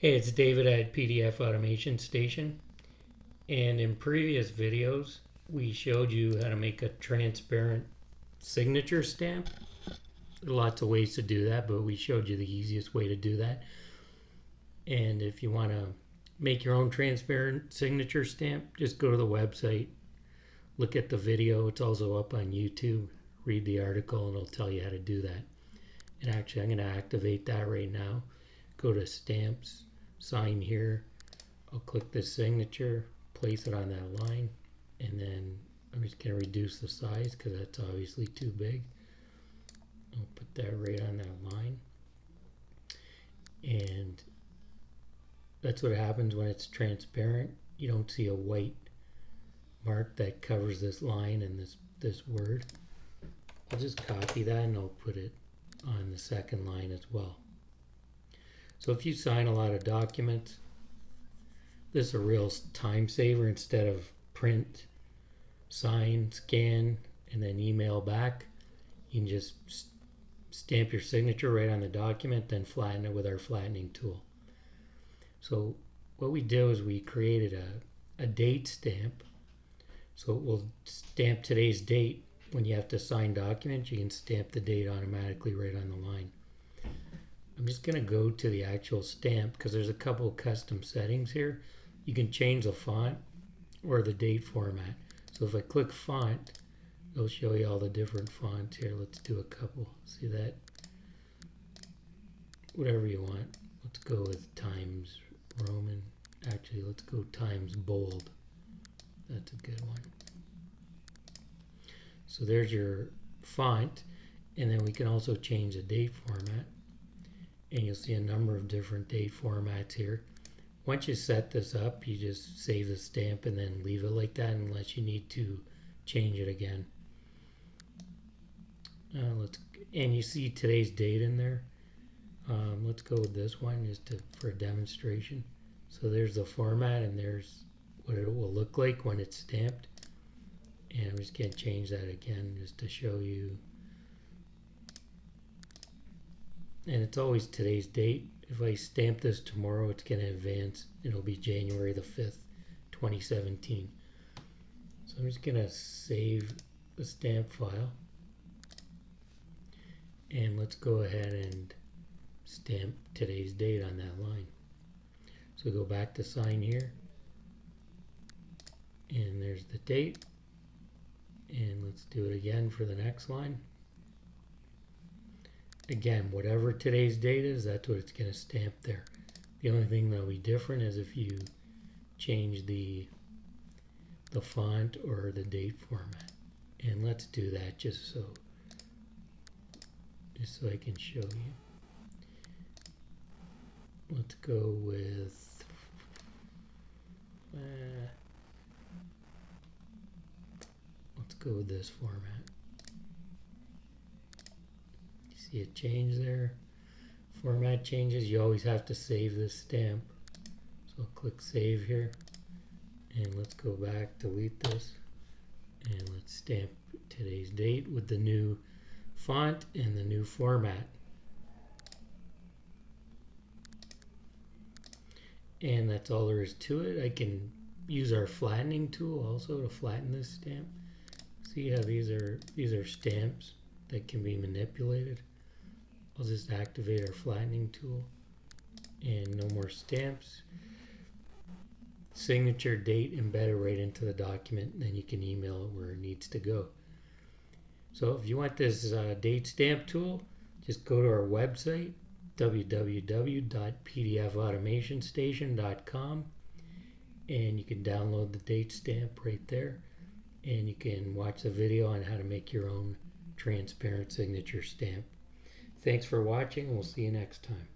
Hey, it's David at PDF Automation Station, and in previous videos we showed you how to make a transparent signature stamp. There are lots of ways to do that, but we showed you the easiest way to do that. And if you want to make your own transparent signature stamp, just go to the website, look at the video. It's also up on YouTube. Read the article and it'll tell you how to do that. And actually I'm going to activate that right now. Go to Stamps, Sign here. I'll click this signature, place it on that line, and then I'm just going to reduce the size because that's obviously too big. I'll put that right on that line. And that's what happens when it's transparent. You don't see a white mark that covers this line and this word. I'll just copy that and I'll put it on the second line as well. So if you sign a lot of documents, this is a real time saver. Instead of print, sign, scan, and then email back, you can just stamp your signature right on the document, then flatten it with our flattening tool. So what we do is we created a date stamp. So it will stamp today's date. When you have to sign documents, you can stamp the date automatically right on the line. I'm just going to go to the actual stamp because there's a couple of custom settings here. You can change the font or the date format. So if I click font, it'll show you all the different fonts here. Let's do a couple. See that? Whatever you want. Let's go with Times Roman. Actually, let's go Times Bold. That's a good one. So there's your font. And then we can also change the date format. And you'll see a number of different date formats here. Once you set this up, you just save the stamp and then leave it like that unless you need to change it again. And you see today's date in there. Let's go with this one just for a demonstration. So there's the format and there's what it will look like when it's stamped. And I'm just going to change that again just to show you. And it's always today's date. If I stamp this tomorrow, it's going to advance. It'll be January the 5th, 2017. So I'm just going to save the stamp file. And let's go ahead and stamp today's date on that line. So go back to sign here. And there's the date. And let's do it again for the next line. Again, whatever today's date is, that's what it's going to stamp there. The only thing that'll be different is if you change the font or the date format. And let's do that just so I can show you. Let's go with this format. See it change there. Format changes. You always have to save this stamp. So I'll click save here. And let's go back, delete this. And let's stamp today's date with the new font and the new format. And that's all there is to it. I can use our flattening tool also to flatten this stamp. See how these are stamps that can be manipulated. I'll just activate our flattening tool and no more stamps. Signature, date embedded right into the document, and then you can email it where it needs to go. So if you want this date stamp tool, just go to our website, www.pdfautomationstation.com, and you can download the date stamp right there, and you can watch the video on how to make your own transparent signature stamp. Thanks for watching. We'll see you next time.